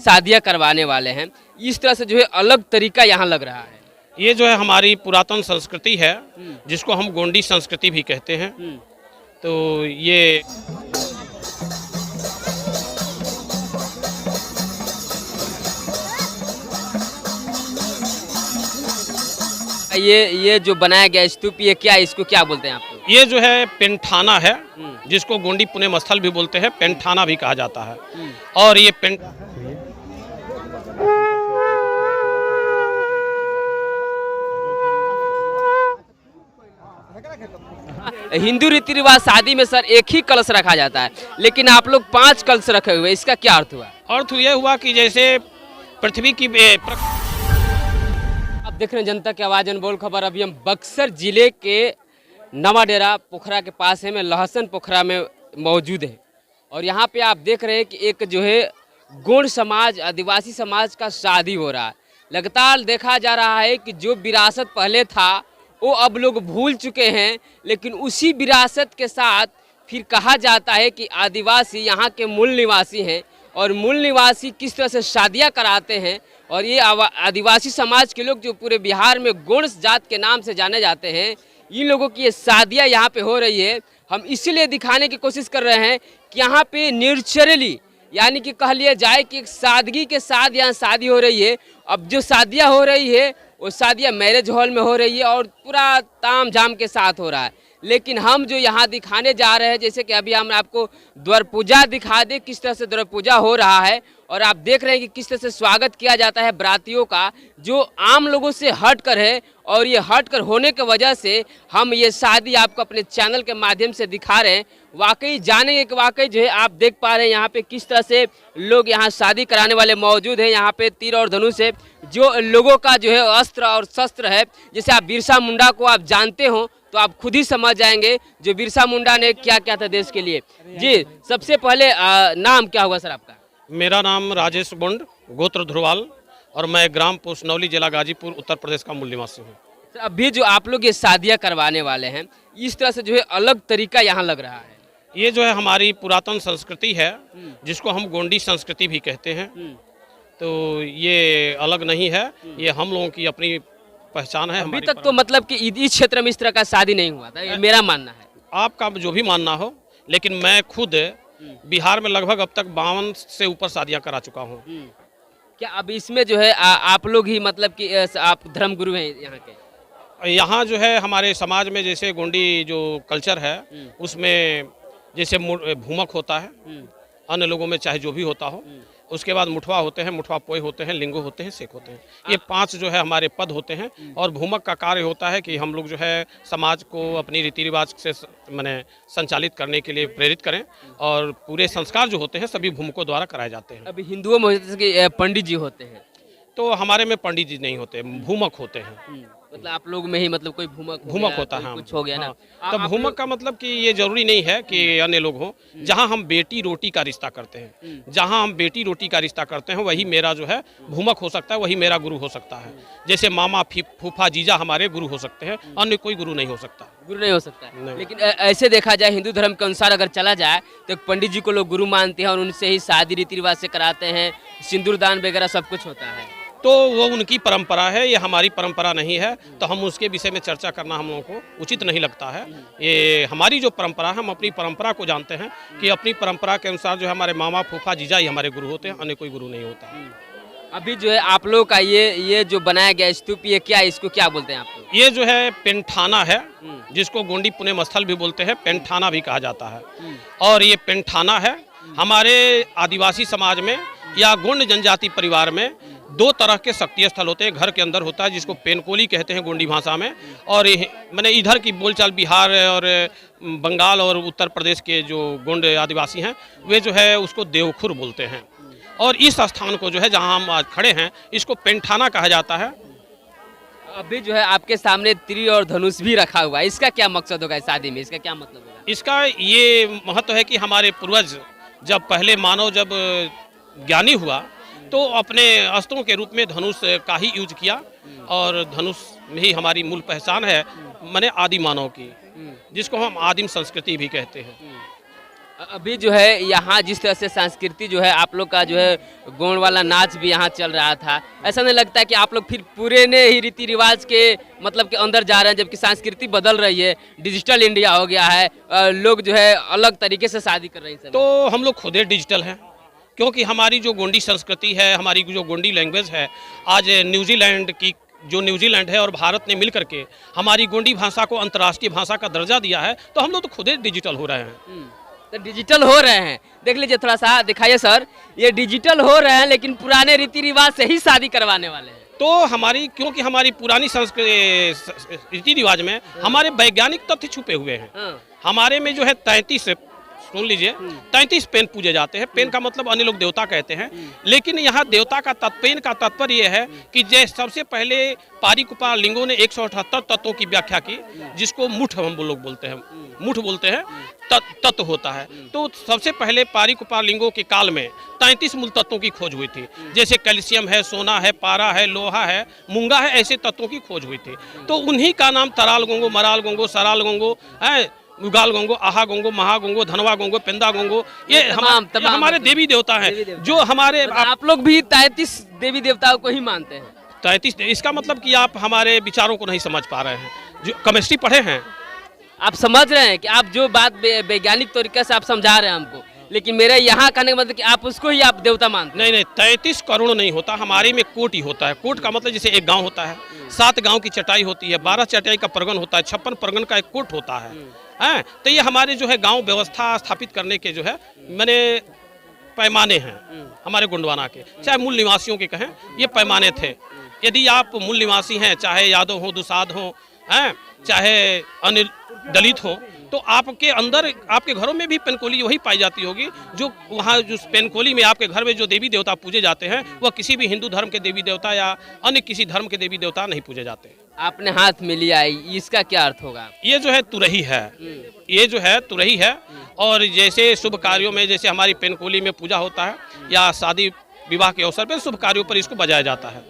शादियां करवाने वाले हैं, इस तरह से जो है अलग तरीका यहाँ लग रहा है। ये जो है हमारी पुरातन संस्कृति है, जिसको हम गोंडी संस्कृति भी कहते हैं। तो ये ये जो बनाया गया स्तूप, ये क्या, इसको क्या बोलते हैं आप लोग? ये जो है पेंठाना है, जिसको गोंडी पुण्य स्थल भी बोलते हैं, पेंठाना भी कहा जाता है। और ये हिंदू रीति रिवाज शादी में सर एक ही कलश रखा जाता है, लेकिन आप लोग 5 कलश रखे हुए, इसका क्या अर्थ हुआ? अर्थ यह हुआ कि जैसे पृथ्वी की आप देख रहे हैं जनता की आवाज अनमोल खबर। अभी हम बक्सर जिले के नवा डेरा पोखरा के पास है, मैं लहसन पोखरा में मौजूद है। और यहाँ पे आप देख रहे हैं कि एक जो है गोंड समाज, आदिवासी समाज का शादी हो रहा है। लगातार देखा जा रहा है कि जो विरासत पहले था वो अब लोग भूल चुके हैं, लेकिन उसी विरासत के साथ फिर कहा जाता है कि आदिवासी यहाँ के मूल निवासी हैं और मूल निवासी किस तरह से शादियाँ कराते हैं। और ये आदिवासी समाज के लोग जो पूरे बिहार में गोंड जात के नाम से जाने जाते हैं, इन लोगों की ये शादियाँ यहाँ पे हो रही है। हम इसीलिए दिखाने की कोशिश कर रहे हैं कि यहाँ पे नेचुरली, यानी कि कह लिया जाए कि एक सादगी के साथ यहाँ शादी हो रही है। अब जो शादियाँ हो रही है वो शादियाँ मैरिज हॉल में हो रही है और पूरा ताम झाम के साथ हो रहा है। लेकिन हम जो यहाँ दिखाने जा रहे हैं, जैसे कि अभी हम आपको द्वार पूजा दिखा दें, किस तरह से द्वार पूजा हो रहा है। और आप देख रहे हैं कि किस तरह से स्वागत किया जाता है बरातियों का, जो आम लोगों से हट कर है। और ये हट कर होने की वजह से हम ये शादी आपको अपने चैनल के माध्यम से दिखा रहे हैं। वाकई जानेंगे कि वाकई जो है आप देख पा रहे हैं यहाँ पे किस तरह से लोग यहाँ शादी कराने वाले मौजूद हैं। यहाँ पे तीर और धनुष है, जो लोगों का जो है अस्त्र और शस्त्र है। जैसे आप बिरसा मुंडा को आप जानते हो तो आप खुद ही समझ जाएंगे जो बिरसा मुंडा ने क्या क्या था देश के लिए। जी, सबसे पहले नाम क्या हुआ सर आपका? मेरा नाम राजेश बुंड, गोत्र ध्रुवाल, और मैं ग्राम पोस्टनौली, जिला गाजीपुर, उत्तर प्रदेश का मूल निवासी हूँ। अभी जो आप लोग ये शादियाँ करवाने वाले हैं, इस तरह से जो है अलग तरीका यहाँ लग रहा है। ये जो है हमारी पुरातन संस्कृति है, जिसको हम गोंडी संस्कृति भी कहते हैं। तो ये अलग नहीं है, ये हम लोगों की अपनी पहचान है। अभी तक तो मतलब कि इस क्षेत्र में इस तरह का शादी नहीं हुआ था, ये मेरा मानना है। आपका जो भी मानना हो, लेकिन मैं खुद बिहार में लगभग अब तक 52 से ऊपर शादियां करा चुका हूं। क्या अब इसमें जो है आप लोग ही मतलब कि आप धर्मगुरु हैं यहाँ के? यहाँ जो है हमारे समाज में जैसे गोंडी जो कल्चर है, उसमें जैसे भूमक होता है, अन्य लोगों में चाहे जो भी होता हो, उसके बाद मुठवा होते हैं, मुठवा पोए होते हैं, लिंगो होते हैं, सेक होते हैं। ये 5 जो है हमारे पद होते हैं। और भूमक का कार्य होता है कि हम लोग जो है समाज को अपनी रीति रिवाज से माने संचालित करने के लिए प्रेरित करें, और पूरे संस्कार जो होते हैं सभी भूमकों द्वारा कराए जाते हैं। अभी हिंदुओं में जैसे कि पंडित जी होते हैं, तो हमारे में पंडित जी नहीं होते, भूमक होते हैं। मतलब आप लोग में ही मतलब कोई भूमक होता है, कुछ हो गया ना। तो भूमक का मतलब कि ये जरूरी नहीं है कि अन्य लोग हों। जहाँ हम बेटी रोटी का रिश्ता करते हैं, जहाँ हम बेटी रोटी का रिश्ता करते हैं, वही मेरा जो है भूमक हो सकता है, वही मेरा गुरु हो सकता है। जैसे मामा, फूफा, जीजा हमारे गुरु हो सकते हैं, अन्य कोई गुरु नहीं हो सकता। गुरु नहीं हो सकता है। लेकिन ऐसे देखा जाए हिंदू धर्म के अनुसार अगर चला जाए तो पंडित जी को लोग गुरु मानते हैं और उनसे ही शादी रीति रिवाज से कराते हैं, सिंदूर दान वगैरह सब कुछ होता है। तो वो उनकी परंपरा है, ये हमारी परंपरा नहीं है, तो हम उसके विषय में चर्चा करना हम लोगों को उचित नहीं लगता है। ये हमारी जो परंपरा है, हम अपनी परंपरा को जानते हैं कि अपनी परंपरा के अनुसार जो है हमारे मामा, फूफा, जीजा ही हमारे गुरु होते हैं, अन्य कोई गुरु नहीं होता। अभी जो है आप लोग का ये जो बनाया गया स्तूप, ये क्या, इसको क्या बोलते हैं आप लोग? ये जो है पेंठाना है, जिसको गोंडी पुण्य स्थल भी बोलते हैं, पेंठाना भी कहा जाता है। और ये पेंठाना है हमारे आदिवासी समाज में या गोंड जनजाति परिवार में 2 तरह के शक्ति स्थल होते हैं। घर के अंदर होता है, जिसको पेनकोली कहते हैं गोंडी भाषा में, और मैंने इधर की बोलचाल बिहार और बंगाल और उत्तर प्रदेश के जो गोंड आदिवासी हैं, वे जो है उसको देवखुर बोलते हैं। और इस स्थान को जो है जहां हम आज खड़े हैं, इसको पेंठाना कहा जाता है। अभी जो है आपके सामने तीर और धनुष भी रखा हुआ है, इसका क्या मकसद होगा शादी में, इसका क्या मतलब होगा? इसका ये महत्व है कि हमारे पूर्वज जब पहले मानव जब ज्ञानी हुआ तो अपने अस्त्रों के रूप में धनुष का ही यूज किया, और धनुष में ही हमारी मूल पहचान है, माने आदि मानव की, जिसको हम आदिम संस्कृति भी कहते हैं। अभी जो है यहाँ जिस तरह से संस्कृति जो है आप लोग का जो है गोंड वाला नाच भी यहाँ चल रहा था, ऐसा नहीं लगता है कि आप लोग फिर पुराने ही रीति रिवाज के मतलब के अंदर जा रहे हैं, जबकि संस्कृति बदल रही है, डिजिटल इंडिया हो गया है, लोग जो है अलग तरीके से शादी कर रहे हैं सब। तो हम लोग खुद डिजिटल हैं, क्योंकि हमारी जो गोंडी संस्कृति है, हमारी जो गोंडी लैंग्वेज है, आज न्यूजीलैंड है और भारत ने मिल करके हमारी गोंडी भाषा को अंतर्राष्ट्रीय भाषा का दर्जा दिया है, तो हम लोग तो खुद डिजिटल हो रहे हैं। तो डिजिटल हो रहे हैं, देख लीजिए थोड़ा सा दिखाइए सर, ये डिजिटल हो रहे हैं लेकिन पुराने रीति रिवाज से ही शादी करवाने वाले हैं। तो क्योंकि हमारी पुरानी रीति रिवाज में हमारे वैज्ञानिक तथ्य छुपे हुए हैं। हमारे में जो है 33 सुन लीजिए 33 पेन पूजे जाते हैं। पेन का मतलब अन्य लोग देवता कहते हैं, लेकिन यहाँ देवता का पेन का तात्पर्य यह है कि जैसे सबसे पहले पारिकुपाल लिंगों ने 178 तत्वों की व्याख्या की, जिसको मुठ हम लोग बोलते हैं, मुठ बोलते हैं, तत्व होता है। तो सबसे पहले पारिकुपाल लिंगों के काल में 33 मूल तत्वों की खोज हुई थी, जैसे कैल्शियम है, सोना है, पारा है, लोहा है, मूंगा है, ऐसे तत्वों की खोज हुई थी। तो उन्हीं का नाम तराल गोंगो, मराल गोंगो, सराल गोंगो है, उगाल गोंगो, आहा गोंगो, महा गोंगो, धनवा गोंगो, पेंदा गोंगो, ये हमारे देवी देवता हैं जो हमारे आप लोग भी 33 देवी देवताओं को ही मानते हैं। 33, इसका मतलब कि आप हमारे विचारों को नहीं समझ पा रहे हैं। जो केमिस्ट्री पढ़े हैं, आप समझ रहे हैं कि आप जो बात वैज्ञानिक तरीके से आप समझा रहे हैं हमको, लेकिन मेरा यहाँ कहने का मतलब कि आप उसको ही आप देवता मानते हैं। नहीं, 33 करोड़ नहीं होता, हमारे में कोट ही होता है। कोट का मतलब जैसे एक गांव होता है, 7 गांव की चटाई होती है, 12 चटाई का परगन होता है, 56 परगन का एक कोट होता है। तो ये हमारे जो है गांव व्यवस्था स्थापित करने के जो है मैंने पैमाने हैं हमारे गोंडवाना के, चाहे मूल निवासियों के कहें, ये पैमाने थे। यदि आप मूल निवासी हैं, चाहे यादव हो, दुसाध हो, चाहे अन्य दलित हो, तो आपके अंदर, आपके घरों में भी पेनकोली वही पाई जाती होगी। जो वहाँ जो पेनकोली में आपके घर में जो देवी देवता पूजे जाते हैं, वह किसी भी हिंदू धर्म के देवी देवता या अन्य किसी धर्म के देवी देवता नहीं पूजे जाते। आपने हाथ में लिया है, इसका क्या अर्थ होगा? ये जो है तुरही है, ये जो है तुरही है। और जैसे शुभ कार्यों में, जैसे हमारी पेनकोली में पूजा होता है या शादी विवाह के अवसर पर शुभ कार्यों पर इसको बजाया जाता है।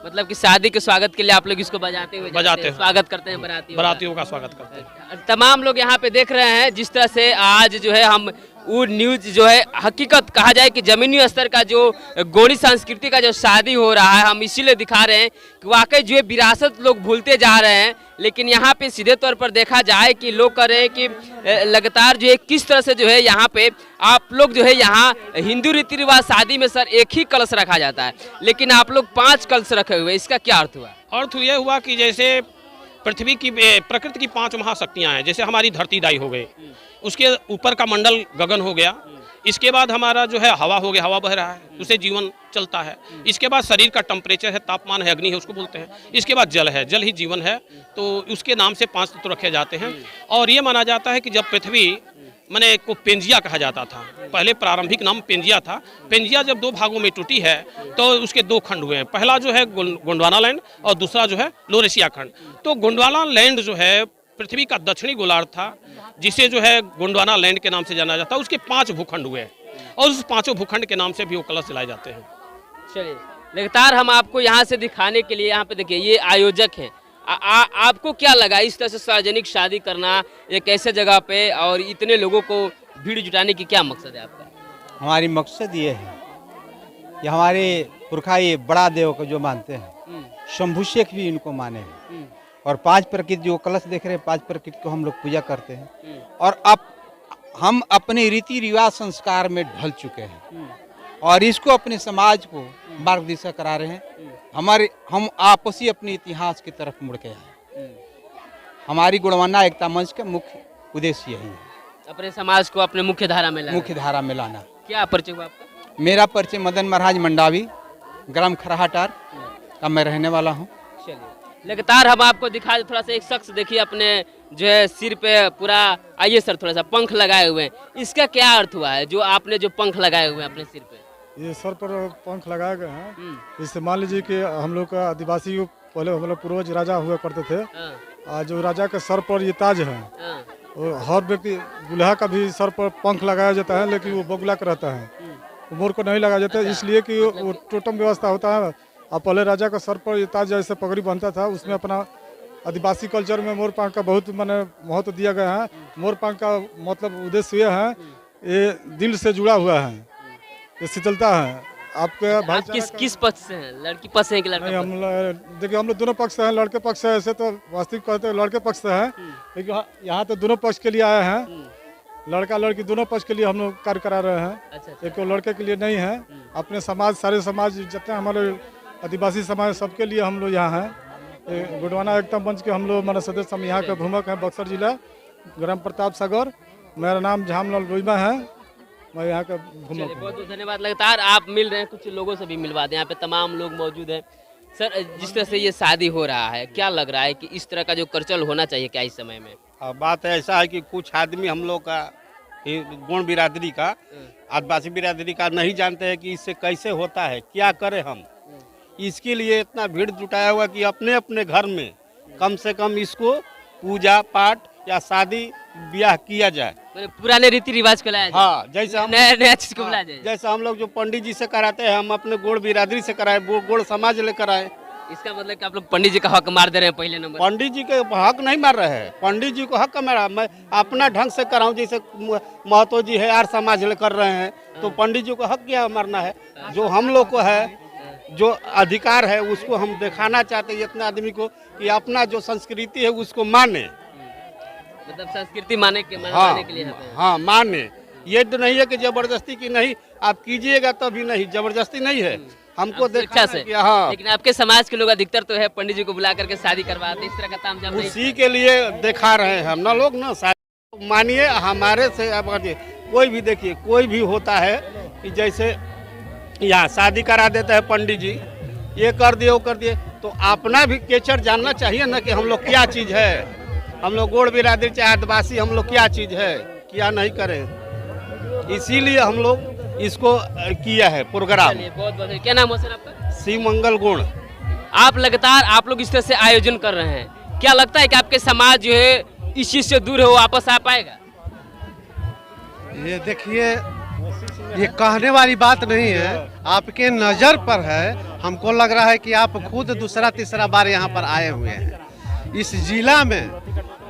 मतलब कि शादी के स्वागत के लिए आप लोग इसको बजाते हैं, स्वागत करते हैं, बरातियों का स्वागत करते हैं। तमाम लोग यहाँ पे देख रहे हैं जिस तरह से आज जो है हम वो न्यूज जो है हकीकत कहा जाए कि जमीनी स्तर का जो गोंडी संस्कृति का जो शादी हो रहा है, हम इसीलिए दिखा रहे हैं कि वाकई जो है विरासत लोग भूलते जा रहे हैं। लेकिन यहाँ पे सीधे तौर पर देखा जाए कि लोग कह रहे हैं कि लगातार जो है किस तरह से जो है यहाँ पे आप लोग जो है यहाँ हिंदू रीति रिवाज शादी में सर एक ही कलश रखा जाता है, लेकिन आप लोग 5 कलश रखे हुए, इसका क्या अर्थ हुआ? अर्थ यह हुआ कि जैसे पृथ्वी की, प्रकृति की 5 महाशक्तियाँ हैं। जैसे हमारी धरती दाई हो गई, उसके ऊपर का मंडल गगन हो गया, इसके बाद हमारा जो है हवा हो गया, हवा बह रहा है, उससे जीवन चलता है। इसके बाद शरीर का टेम्परेचर है, तापमान है, अग्नि है, उसको बोलते हैं। इसके बाद जल है, जल ही जीवन है, तो उसके नाम से 5 तत्व रखे जाते हैं। और ये माना जाता है कि जब पृथ्वी मैंने को पेंजिया कहा जाता था, पहले प्रारंभिक नाम पेंजिया था। पेंजिया जब 2 भागों में टूटी है तो उसके 2 खंड हुए हैं। पहला जो है गोंडवाना लैंड और दूसरा जो है लोरेशिया खंड। तो गोंडवाना लैंड जो है पृथ्वी का दक्षिणी गोलार्ध था, जिसे जो है गोंडवाना लैंड के नाम से जाना जाता है। उसके 5 भूखंड हुए और उस 5 भूखंड के नाम से भी वो कलश जलाए जाते हैं। चलिए लगातार हम आपको यहाँ से दिखाने के लिए, यहाँ पे देखिए ये आयोजक हैं। आपको क्या लगा इस तरह से सार्वजनिक शादी करना एक ऐसे जगह पे और इतने लोगों को भीड़ जुटाने की क्या मकसद है आपका? हमारी मकसद ये है कि हमारे पुरखा ये बड़ा देव को जो मानते हैं, शंभू शेख भी इनको माने हैं। और 5 प्रकृति जो कलश देख रहे हैं, 5 प्रकृति को हम लोग पूजा करते हैं। और अब हम अपने रीति रिवाज संस्कार में ढल चुके हैं और इसको अपने समाज को मार्ग दिशा करा रहे हैं। हम आपसी अपने इतिहास की तरफ मुड़ के आए। हमारी गोंडवाना एकता मंच का मुख्य उद्देश्य यही है, अपने समाज को अपने मुख्य धारा में लाना। क्या परिचय हुआ आपका? मेरा परिचय मदन महाराज मंडावी, ग्राम खराहाटार का मैं रहने वाला हूँ। चलिए लगातार हम आपको दिखा, थोड़ा सा एक शख्स देखिए अपने जो है सिर पे पूरा, आइए सर, थोड़ा सा पंख लगाए हुए हैं, इसका क्या अर्थ हुआ है जो आपने जो पंख लगाए हुए हैं अपने सिर पे? ये सर पर पंख लगाए गए हैं, इससे मान लीजिए कि हम लोग का आदिवासी पहले हम लोग पूर्वज राजा हुआ करते थे। जो राजा के सर पर ये ताज है, हर व्यक्ति दूल्हा का भी सर पर पंख लगाया जाता है, लेकिन वो बगुला का रहता है, मोर को नहीं लगाया जाता है। इसलिए कि वो टोटम व्यवस्था होता है। अब पहले राजा का सर पर ये ताज जैसे पगड़ी बनता था, उसमें अपना आदिवासी कल्चर में मोर पंख का बहुत माने महत्व दिया गया है। मोर पंख का मतलब उद्देश्य यह है ये दिल से जुड़ा हुआ है, ये शीतलता है। आपके आप भाईचारा किस पक्ष से हैं? लड़की पक्ष से हैं कि लड़का नहीं, पक्ष? देखिए हम लोग दोनों पक्ष से हैं, लड़के पक्ष से ऐसे तो वास्तविक कहते हैं लड़के पक्ष से हैं, लेकिन यहाँ तो दोनों पक्ष के लिए आए हैं, लड़का लड़की दोनों पक्ष के लिए हम लोग कार्य करा रहे हैं। अच्छा, अच्छा। एक लड़के के लिए नहीं है, अपने समाज, सारे समाज जितने हमारे आदिवासी समाज सबके लिए हम लोग यहाँ हैं। गोंडवाना एकता मंच के हम लोग हमारे सदस्य, हम यहाँ के भ्रमक हैं, बक्सर जिला, ग्राम प्रताप सागर। मेरा नाम झामलाल रोइमा है, मैं यहाँ का भ्रमक चलिए, हूँ। बहुत बहुत धन्यवाद। लगातार आप मिल रहे हैं, कुछ लोगों से भी मिलवा दें, यहाँ पे तमाम लोग मौजूद हैं। सर, जिस तरह से ये शादी हो रहा है, क्या लग रहा है कि इस तरह का जो कल्चर होना चाहिए क्या इस समय में? बात ऐसा है कि कुछ आदमी हम लोग का गोंड बिरादरी का, आदिवासी बिरादरी का नहीं जानते हैं कि इससे कैसे होता है, क्या करें हम। इसके लिए इतना भीड़ जुटाया हुआ कि अपने अपने घर में कम से कम इसको पूजा पाठ या शादी ब्याह किया जाए। मतलब पुराने रीति रिवाज को लाया जाए, हाँ, जैसे हम नया चीज को बुलाया जाए। जैसे हम लोग जो पंडित जी से कराते हैं, हम अपने गोड़ बिरादरी से कराए, गोड़ समाज लेकर आए। इसका मतलब कि आप लोग पंडित जी का हक मार दे रहे हैं पहले नंबर। पंडित जी के हक नहीं मार रहे हैं, पंडित जी को हक मारा, मैं अपना ढंग से कराऊं। जैसे महतो जी है, आर समाज ले कर रहे हैं, तो पंडित जी को हक क्या मारना है? जो हम लोग को है, जो अधिकार है, उसको हम दिखाना चाहते हैं इतने आदमी को कि अपना जो संस्कृति है उसको माने। मतलब संस्कृति माने के हाँ, के लिए यहाँ पे। हाँ माने। ये तो नहीं है कि जबरदस्ती की नहीं, आप कीजिएगा तभी, नहीं जबरदस्ती नहीं है, हमको आपकी देखा इच्छा से। हाँ, लेकिन आपके समाज के लोग अधिकतर तो है पंडित जी को बुला करके शादी करवाते, इस तरह का तामझाम नहीं। उसी के लिए दिखा रहे हैं हम ना लोग ना। मानिए हमारे से अब कोई भी, देखिए कोई भी होता है कि जैसे यहाँ शादी करा देता है पंडित जी, ये कर दिए वो कर दिए, तो अपना भी केचर जानना चाहिए ना कि हम लोग क्या चीज़ है, हम लोग गोड़ बिरादरी चाहे आदिवासी, हम लोग क्या चीज़ है, क्या नहीं करें। इसीलिए हम लोग इसको किया है प्रोग्राम। चलिए, बहुत बहुत। क्या नाम है सर आपका? शिव मंगल गुण। आप लगातार आप लोग इस तरह से आयोजन कर रहे हैं, क्या लगता है कि आपके समाज जो है इस चीज से दूर है, वो वापस आ पाएगा? ये देखिए, ये कहने वाली बात नहीं है, आपके नज़र पर है। हमको लग रहा है कि आप खुद दूसरा तीसरा बार यहाँ पर आए हुए हैं। इस जिला में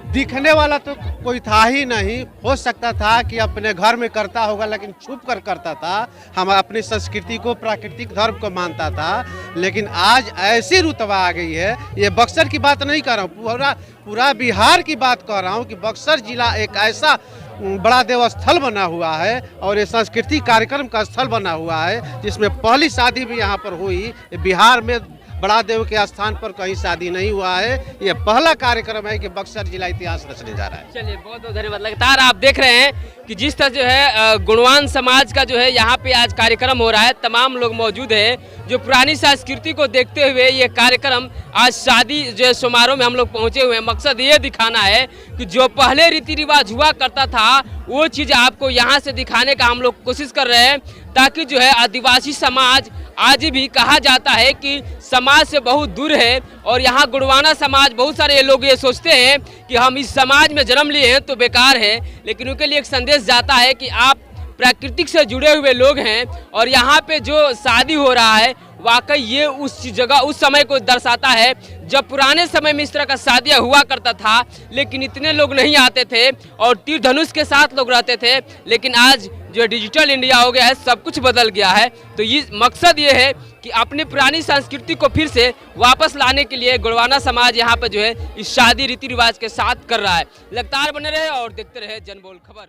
दिखने वाला तो कोई था ही नहीं। हो सकता था कि अपने घर में करता होगा, लेकिन छुप कर करता था। हम अपनी संस्कृति को, प्राकृतिक धर्म को मानता था, लेकिन आज ऐसी रुतबा आ गई है। ये बक्सर की बात नहीं कर रहा हूँ, पूरा बिहार की बात कर रहा हूँ कि बक्सर जिला एक ऐसा बड़ा देव स्थल बना हुआ है और ये सांस्कृतिक कार्यक्रम का स्थल बना हुआ है, जिसमें पहली शादी भी यहाँ पर हुई। बिहार में बड़ा देव के स्थान पर कहीं शादी नहीं हुआ है। ये पहला कार्यक्रम है कि बक्सर जिला इतिहास रचने जा रहा है। चलिए, बहुत बहुत धन्यवाद। लगातार आप देख रहे हैं कि जिस तरह जो है गुणवान समाज का जो है यहाँ पे आज कार्यक्रम हो रहा है, तमाम लोग मौजूद हैं जो पुरानी संस्कृति को देखते हुए ये कार्यक्रम आज शादी जो समारोह में हम लोग पहुँचे हुए हैं। मकसद ये दिखाना है कि जो पहले रीति रिवाज हुआ करता था वो चीज़ आपको यहाँ से दिखाने का हम लोग कोशिश कर रहे हैं, ताकि जो है आदिवासी समाज आज भी कहा जाता है कि समाज से बहुत दूर है। और यहाँ गुणवाना समाज, बहुत सारे लोग ये सोचते हैं कि हम इस समाज में जन्म लिए हैं तो बेकार है, लेकिन उनके लिए एक संदेश जाता है कि आप प्राकृतिक से जुड़े हुए लोग हैं। और यहाँ पे जो शादी हो रहा है, वाकई ये उस जगह, उस समय को दर्शाता है जब पुराने समय में इस तरह का शादियाँ हुआ करता था, लेकिन इतने लोग नहीं आते थे और तीर धनुष के साथ लोग रहते थे। लेकिन आज जो डिजिटल इंडिया हो गया है, सब कुछ बदल गया है। तो ये मकसद ये है कि अपनी पुरानी संस्कृति को फिर से वापस लाने के लिए गुणवाना समाज यहाँ पर जो है इस शादी रीति रिवाज के साथ कर रहा है। लगातार बने रहे और देखते रहे जनबोल खबर।